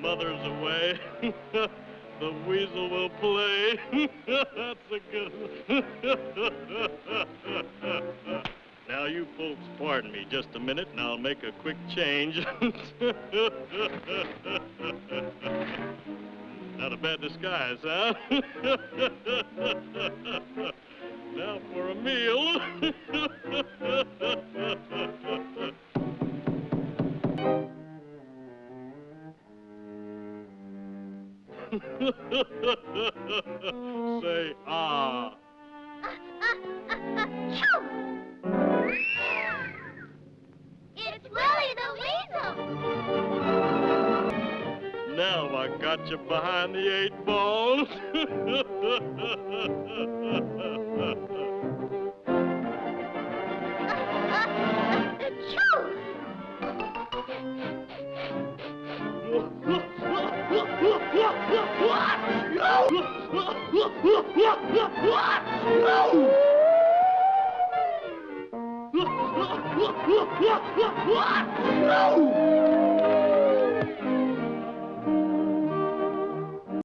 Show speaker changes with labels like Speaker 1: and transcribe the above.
Speaker 1: mother's away, the weasel will play. That's a good one. Now, you folks pardon me just a minute, and I'll make a quick change. Not a bad disguise, huh? Now for a meal. Say, ah.
Speaker 2: It's Willie the Weasel!
Speaker 1: Now I got you behind the 8 ball. No!